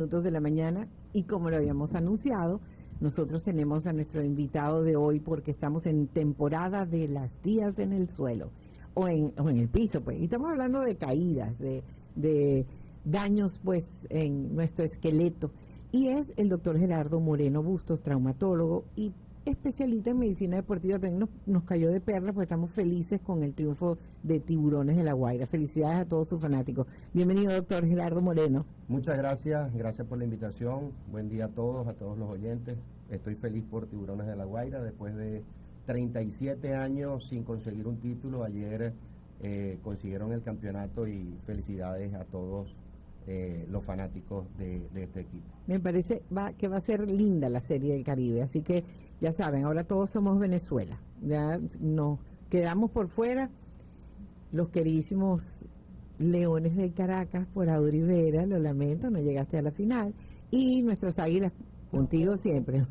Minutos de la mañana, y como lo habíamos anunciado, nosotros tenemos a nuestro invitado de hoy porque estamos en temporada de las tías en el suelo o en el piso, pues, y estamos hablando de caídas, de daños, pues, en nuestro esqueleto, y es el doctor Gerardo Moreno Bustos, traumatólogo y especialista en medicina deportiva. También nos cayó de perla, pues estamos felices con el triunfo de Tiburones de La Guaira. Felicidades a todos sus fanáticos. Bienvenido, doctor Gerardo Moreno. Muchas gracias, gracias por la invitación. Buen día a todos los oyentes. Estoy feliz por Tiburones de La Guaira. Después de 37 años sin conseguir un título, ayer consiguieron el campeonato y felicidades a todos los fanáticos de este equipo. Me parece que va a ser linda la Serie del Caribe, así que ya saben, ahora todos somos Venezuela. Ya nos quedamos por fuera los queridísimos Leones de Caracas por Audrey Vera, lo lamento, no llegaste a la final, y nuestras Águilas contigo siempre.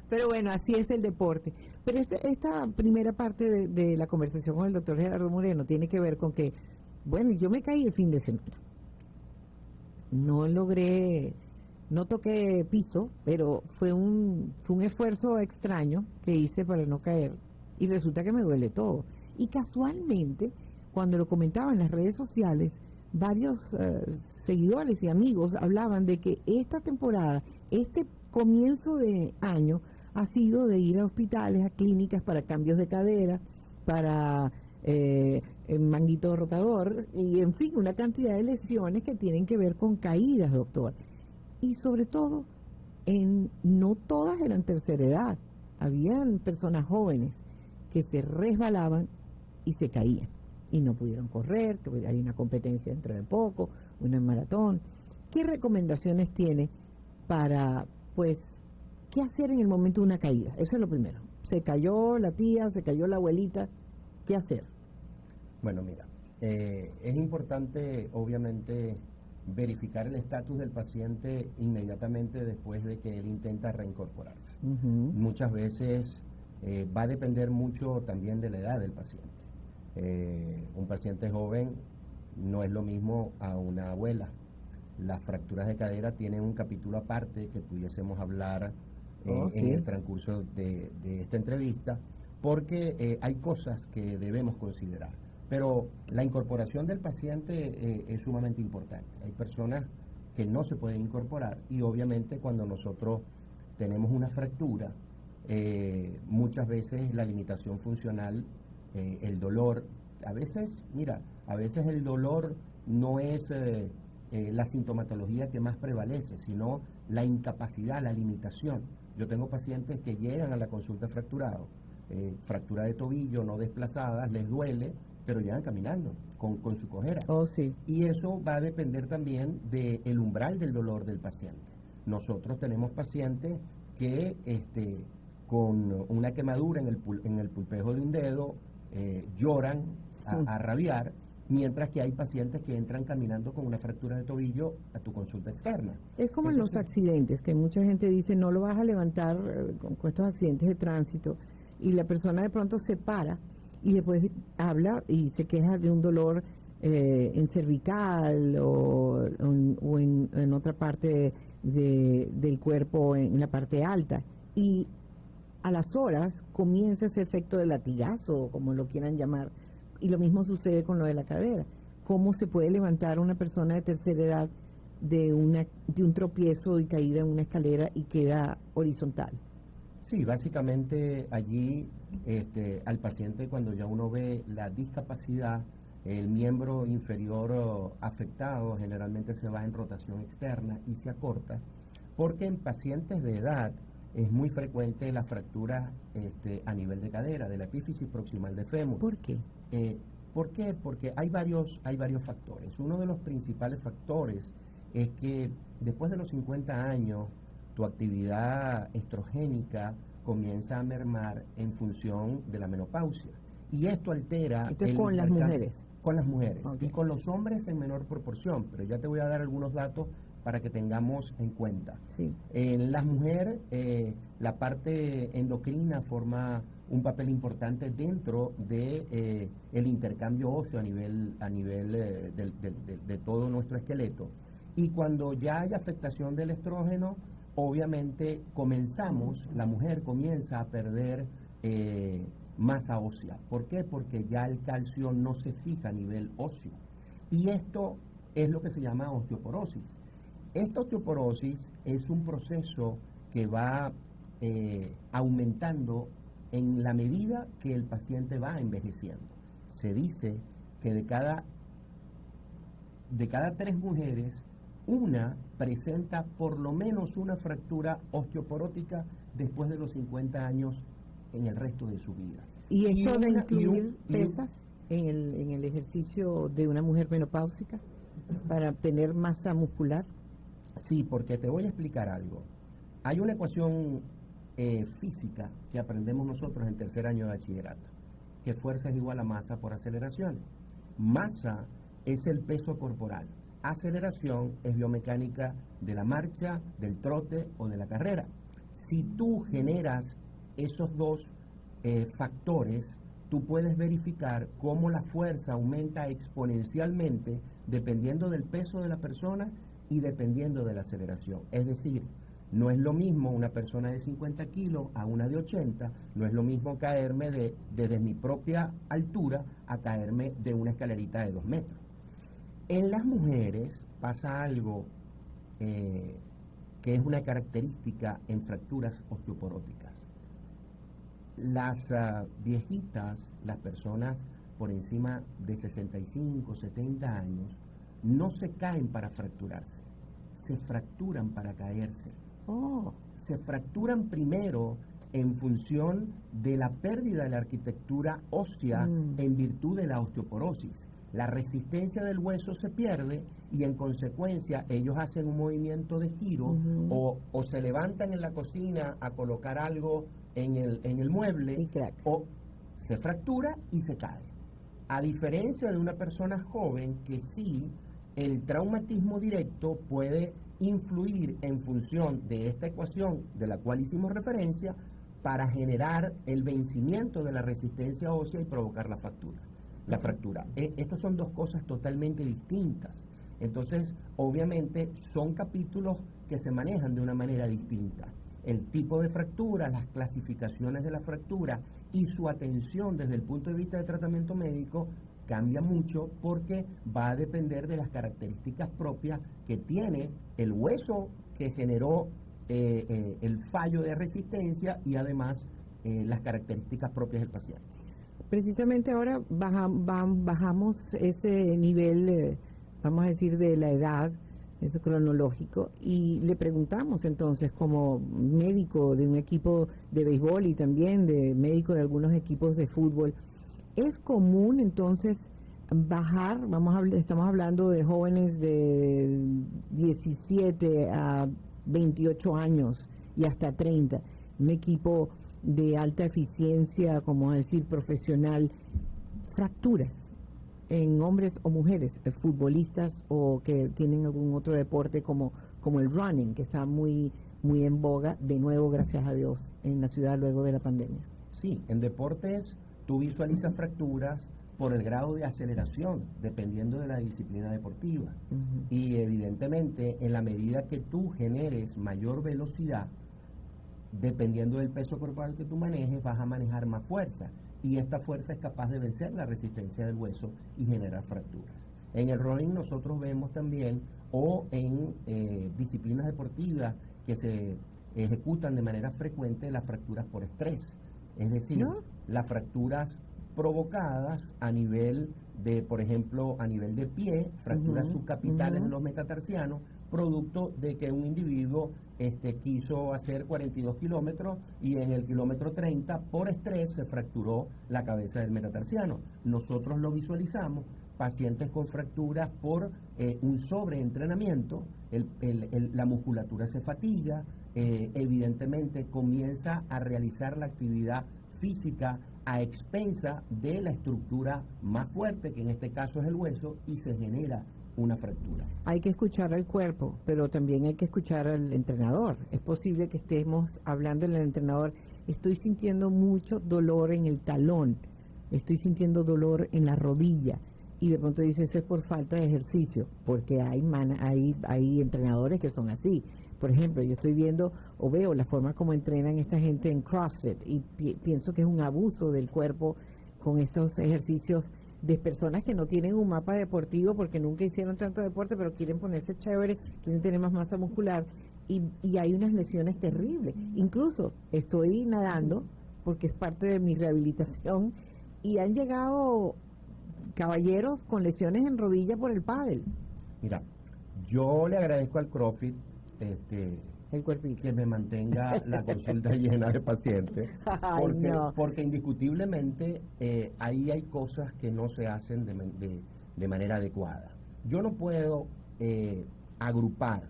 Pero bueno, así es el deporte. Pero esta primera parte de la conversación con el doctor Gerardo Moreno tiene que ver con que, bueno, yo me caí el fin de semana. No toqué piso, pero fue un esfuerzo extraño que hice para no caer, y resulta que me duele todo. Y casualmente, cuando lo comentaba en las redes sociales, varios seguidores y amigos hablaban de que esta temporada, este comienzo de año, ha sido de ir a hospitales, a clínicas para cambios de cadera, para manguito rotador, y en fin, una cantidad de lesiones que tienen que ver con caídas, doctor. Y sobre todo, no todas eran tercera edad, habían personas jóvenes que se resbalaban y se caían y no pudieron correr, que hay una competencia dentro de poco, una maratón. ¿Qué recomendaciones tiene para, pues, qué hacer en el momento de una caída? Eso es lo primero. Se cayó la tía, se cayó la abuelita, ¿qué hacer? Bueno, mira, es importante, obviamente, verificar el estatus del paciente inmediatamente después de que él intenta reincorporarse. Muchas veces va a depender mucho también de la edad del paciente. Un paciente joven no es lo mismo a una abuela. Las fracturas de cadera tienen un capítulo aparte que pudiésemos hablar en el transcurso de esta entrevista, porque hay cosas que debemos considerar. Pero la incorporación del paciente es sumamente importante. Hay personas que no se pueden incorporar y obviamente cuando nosotros tenemos una fractura, muchas veces la limitación funcional, el dolor, a veces el dolor no es la sintomatología que más prevalece, sino la incapacidad, la limitación. Yo tengo pacientes que llegan a la consulta fracturado, fractura de tobillo no desplazadas, les duele, pero llegan caminando con su cojera. Y eso va a depender también del umbral del dolor del paciente. Nosotros tenemos pacientes que con una quemadura en el pulpejo de un dedo lloran a rabiar, mientras que hay pacientes que entran caminando con una fractura de tobillo a tu consulta externa. Es como en los accidentes, que mucha gente dice no lo vas a levantar con estos accidentes de tránsito, y la persona de pronto se para y después habla y se queja de un dolor en cervical o en otra parte del cuerpo, en la parte alta, y a las horas comienza ese efecto de latigazo, como lo quieran llamar, y lo mismo sucede con lo de la cadera. ¿Cómo se puede levantar una persona de tercera edad de un tropiezo y caída en una escalera y queda horizontal? Sí, básicamente allí al paciente, cuando ya uno ve la discapacidad, el miembro inferior afectado generalmente se va en rotación externa y se acorta, porque en pacientes de edad es muy frecuente la fractura a nivel de cadera, de la epífisis proximal de fémur. ¿Por qué? ¿Por qué? Porque hay varios factores. Uno de los principales factores es que después de los 50 años, tu actividad estrogénica comienza a mermar en función de la menopausia. Y esto altera... Entonces, con las mujeres. Con las mujeres. Okay. Y con los hombres en menor proporción. Pero ya te voy a dar algunos datos para que tengamos en cuenta. Sí. En las mujeres, la parte endocrina forma un papel importante dentro de el intercambio óseo a nivel de todo nuestro esqueleto. Y cuando ya hay afectación del estrógeno, obviamente la mujer comienza a perder masa ósea. ¿Por qué? Porque ya el calcio no se fija a nivel óseo. Y esto es lo que se llama osteoporosis. Esta osteoporosis es un proceso que va aumentando en la medida que el paciente va envejeciendo. Se dice que de cada 3 mujeres, una presenta por lo menos una fractura osteoporótica después de los 50 años en el resto de su vida. ¿Y esto de incluir pesas en el ejercicio de una mujer menopáusica para obtener masa muscular? Sí, porque te voy a explicar algo. Hay una ecuación física que aprendemos nosotros en tercer año de bachillerato, que fuerza es igual a masa por aceleración. Masa es el peso corporal. Aceleración es biomecánica de la marcha, del trote o de la carrera. Si tú generas esos dos factores, tú puedes verificar cómo la fuerza aumenta exponencialmente dependiendo del peso de la persona y dependiendo de la aceleración. Es decir, no es lo mismo una persona de 50 kilos a una de 80, no es lo mismo caerme desde mi propia altura a caerme de una escalerita de 2 metros. En las mujeres pasa algo que es una característica en fracturas osteoporóticas. Las viejitas, las personas por encima de 65, 70 años, no se caen para fracturarse, se fracturan para caerse. Se fracturan primero en función de la pérdida de la arquitectura ósea en virtud de la osteoporosis. La resistencia del hueso se pierde y en consecuencia ellos hacen un movimiento de giro o se levantan en la cocina a colocar algo en el mueble o se fractura y se cae. A diferencia de una persona joven que sí, el traumatismo directo puede influir en función de esta ecuación de la cual hicimos referencia para generar el vencimiento de la resistencia ósea y provocar la fractura. Estas son dos cosas totalmente distintas. Entonces, obviamente, son capítulos que se manejan de una manera distinta. El tipo de fractura, las clasificaciones de la fractura y su atención desde el punto de vista de tratamiento médico cambia mucho porque va a depender de las características propias que tiene el hueso que generó el fallo de resistencia y además las características propias del paciente. Precisamente ahora bajamos ese nivel, vamos a decir, de la edad, eso cronológico, y le preguntamos entonces, como médico de un equipo de béisbol y también de médico de algunos equipos de fútbol, ¿es común entonces bajar? Estamos hablando de jóvenes de 17 a 28 años y hasta 30, un equipo de alta eficiencia, como decir, profesional, fracturas en hombres o mujeres, futbolistas o que tienen algún otro deporte como el running, que está muy en boga, de nuevo, gracias a Dios, en la ciudad luego de la pandemia. Sí, en deportes tú visualizas fracturas por el grado de aceleración, dependiendo de la disciplina deportiva. Y evidentemente, en la medida que tú generes mayor velocidad, dependiendo del peso corporal que tú manejes, vas a manejar más fuerza. Y esta fuerza es capaz de vencer la resistencia del hueso y generar fracturas. En el running nosotros vemos también, o en disciplinas deportivas que se ejecutan de manera frecuente, las fracturas por estrés. Es decir, las fracturas provocadas a nivel de, por ejemplo, a nivel de pie, fracturas subcapitales en los metatarsianos, producto de que un individuo quiso hacer 42 kilómetros y en el kilómetro 30 por estrés se fracturó la cabeza del metatarsiano. Nosotros lo visualizamos, pacientes con fracturas por un sobreentrenamiento, la musculatura se fatiga, evidentemente comienza a realizar la actividad física a expensa de la estructura más fuerte, que en este caso es el hueso, y se genera una fractura. Hay que escuchar al cuerpo, pero también hay que escuchar al entrenador. Es posible que estemos hablando del entrenador, estoy sintiendo mucho dolor en el talón, estoy sintiendo dolor en la rodilla, y de pronto dices es por falta de ejercicio, porque hay entrenadores que son así. Por ejemplo, yo estoy viendo o veo la forma como entrenan esta gente en CrossFit y pienso que es un abuso del cuerpo con estos ejercicios de personas que no tienen un mapa deportivo porque nunca hicieron tanto deporte, pero quieren ponerse chévere, quieren tener más masa muscular y hay unas lesiones terribles. Incluso estoy nadando porque es parte de mi rehabilitación y han llegado caballeros con lesiones en rodilla por el pádel. Mira, yo le agradezco al CrossFit el cuerpito, que me mantenga la consulta llena de pacientes, porque indiscutiblemente ahí hay cosas que no se hacen de manera adecuada. Yo no puedo agrupar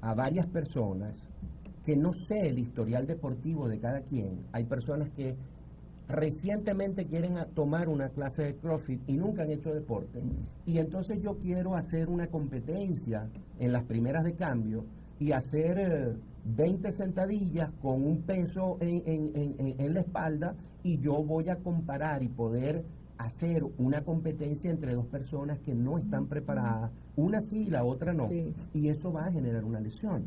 a varias personas que no sé el historial deportivo de cada quien. Hay personas que recientemente quieren tomar una clase de CrossFit y nunca han hecho deporte, y entonces yo quiero hacer una competencia en las primeras de cambio y hacer 20 sentadillas con un peso en la espalda, y yo voy a comparar y poder hacer una competencia entre dos personas que no están preparadas, una sí y la otra no, sí. Y eso va a generar una lesión.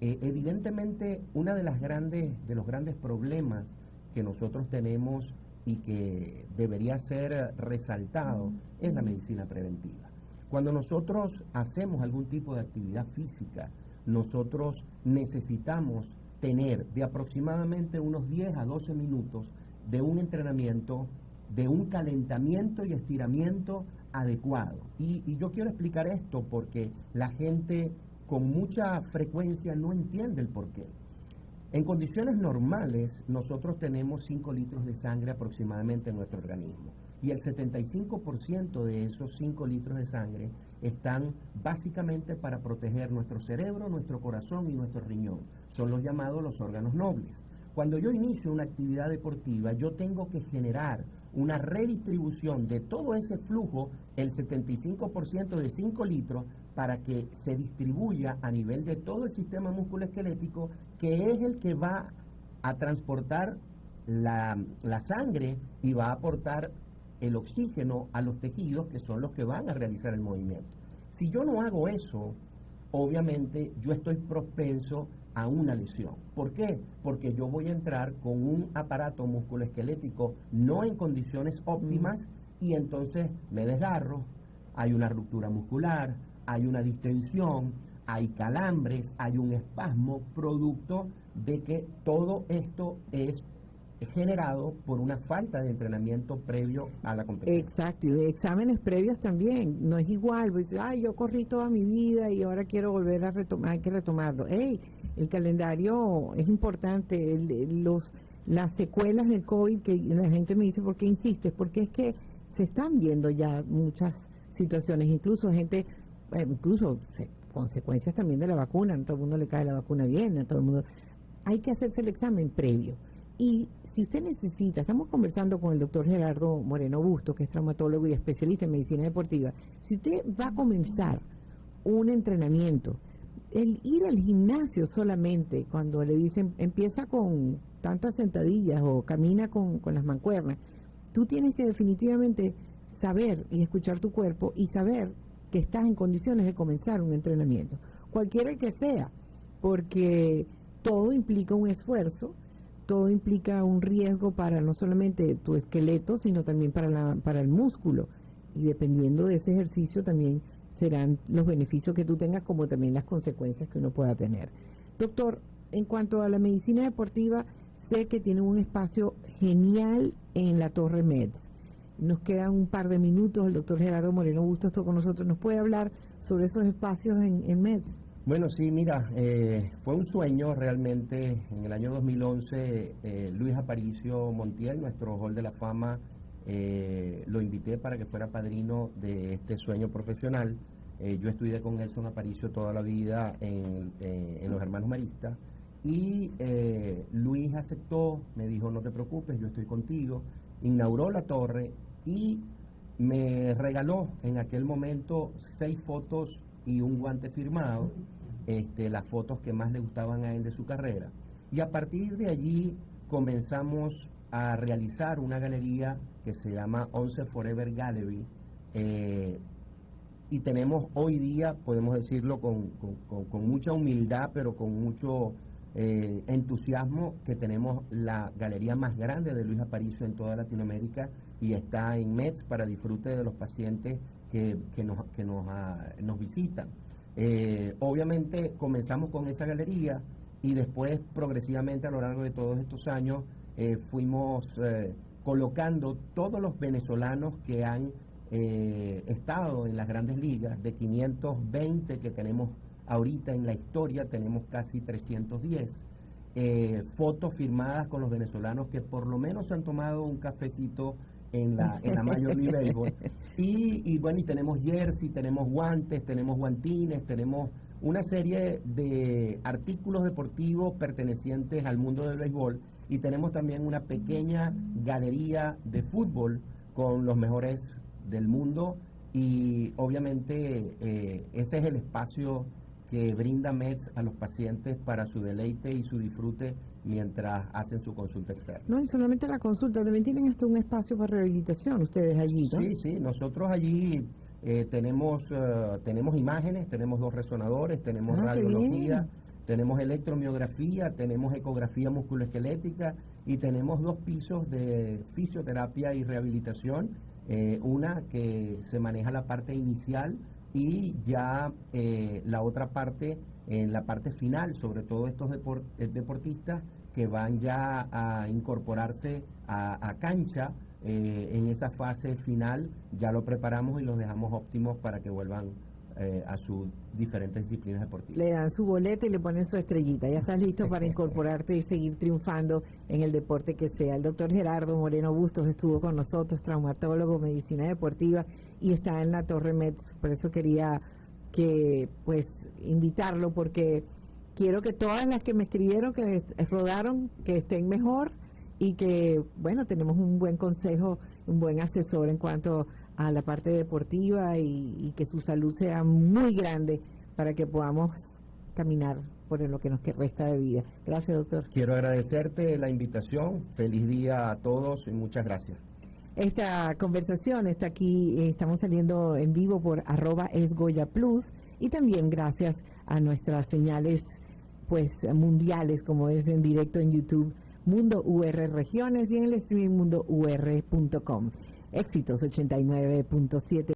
Evidentemente, uno de los grandes problemas que nosotros tenemos y que debería ser resaltado es la medicina preventiva. Cuando nosotros hacemos algún tipo de actividad física, nosotros necesitamos tener de aproximadamente unos 10 a 12 minutos de un entrenamiento, de un calentamiento y estiramiento adecuado. Y yo quiero explicar esto porque la gente con mucha frecuencia no entiende el porqué. En condiciones normales, nosotros tenemos 5 litros de sangre aproximadamente en nuestro organismo, y el 75% de esos 5 litros de sangre están básicamente para proteger nuestro cerebro, nuestro corazón y nuestro riñón. Son los llamados los órganos nobles. Cuando yo inicio una actividad deportiva, yo tengo que generar una redistribución de todo ese flujo, el 75% de 5 litros, para que se distribuya a nivel de todo el sistema musculoesquelético, que es el que va a transportar la sangre y va a aportar el oxígeno a los tejidos, que son los que van a realizar el movimiento. Si yo no hago eso, obviamente yo estoy propenso a una lesión. ¿Por qué? Porque yo voy a entrar con un aparato musculoesquelético no en condiciones óptimas, y entonces me desgarro, hay una ruptura muscular, hay una distensión, hay calambres, hay un espasmo, producto de que todo esto es generado por una falta de entrenamiento previo a la competencia. Exacto, y de exámenes previos también. No es igual, pues, yo corrí toda mi vida y ahora quiero volver a retomar, hay que retomarlo. El calendario es importante, las secuelas del COVID, que la gente me dice, ¿por qué insistes? Porque es que se están viendo ya muchas situaciones, incluso consecuencias también de la vacuna. No todo el mundo le cae la vacuna bien, a todo el mundo. Hay que hacerse el examen previo. Y si usted necesita, estamos conversando con el doctor Gerardo Moreno Bustos, que es traumatólogo y especialista en medicina deportiva. Si usted va a comenzar un entrenamiento, el ir al gimnasio solamente, cuando le dicen empieza con tantas sentadillas o camina con las mancuernas, tú tienes que definitivamente saber y escuchar tu cuerpo y saber que estás en condiciones de comenzar un entrenamiento, cualquiera que sea, porque todo implica un esfuerzo, todo implica un riesgo para no solamente tu esqueleto, sino también para el músculo, y dependiendo de ese ejercicio también serán los beneficios que tú tengas, como también las consecuencias que uno pueda tener. Doctor, en cuanto a la medicina deportiva, sé que tiene un espacio genial en la Torre Meds. Nos quedan un par de minutos. El doctor Gerardo Moreno Bustos está con nosotros. ¿Nos puede hablar sobre esos espacios en Meds? Bueno, sí, mira, fue un sueño realmente. En el año 2011, Luis Aparicio Montiel, nuestro Hall de la Fama, lo invité para que fuera padrino de este sueño profesional. Yo estudié con Nelson Aparicio toda la vida en los Hermanos Maristas, y Luis aceptó, me dijo, no te preocupes, yo estoy contigo. Inauguró la torre y me regaló en aquel momento 6 fotos y un guante firmado, las fotos que más le gustaban a él de su carrera. Y a partir de allí comenzamos a realizar una galería que se llama 11 Forever Gallery, y tenemos hoy día, podemos decirlo con mucha humildad, pero con mucho entusiasmo, que tenemos la galería más grande de Luis Aparicio en toda Latinoamérica y está en MEDS para disfrute de los pacientes que nos visitan. Obviamente comenzamos con esa galería y después progresivamente a lo largo de todos estos años fuimos colocando todos los venezolanos que han estado en las grandes ligas. De 520 que tenemos ahorita en la historia, tenemos casi 310 fotos firmadas con los venezolanos que por lo menos han tomado un cafecito en la Major League Baseball. Y bueno, y tenemos jersey, tenemos guantes, tenemos guantines, tenemos una serie de artículos deportivos pertenecientes al mundo del béisbol, y tenemos también una pequeña galería de fútbol con los mejores del mundo, y obviamente ese es el espacio que brinda MEDS a los pacientes para su deleite y su disfrute mientras hacen su consulta externa. No, y solamente la consulta, también tienen hasta un espacio para rehabilitación ustedes allí, ¿no? Sí, sí, nosotros allí tenemos imágenes, tenemos 2 resonadores, tenemos radiología, tenemos electromiografía, tenemos ecografía musculoesquelética y tenemos 2 pisos de fisioterapia y rehabilitación, una que se maneja la parte inicial y ya la otra parte, en la parte final, sobre todo estos deportistas que van ya a incorporarse a cancha. En esa fase final ya lo preparamos y los dejamos óptimos para que vuelvan a sus diferentes disciplinas deportivas. Le dan su boleta y le ponen su estrellita. Ya estás listo para incorporarte y seguir triunfando en el deporte que sea. El doctor Gerardo Moreno Bustos estuvo con nosotros, traumatólogo, medicina deportiva, y está en la Torre MEDS. Por eso quería invitarlo, porque quiero que todas las que me escribieron, que rodaron, que estén mejor, y que, bueno, tenemos un buen consejo, un buen asesor en cuanto a la parte deportiva, y que su salud sea muy grande para que podamos caminar por lo que nos resta de vida. Gracias, doctor. Quiero agradecerte la invitación. Feliz día a todos y muchas gracias. Esta conversación está aquí, estamos saliendo en vivo por @esgoyaplus, y también gracias a nuestras señales mundiales, como es en directo en YouTube, Mundo UR Regiones, y en el streaming mundour.com. Éxitos 89.7.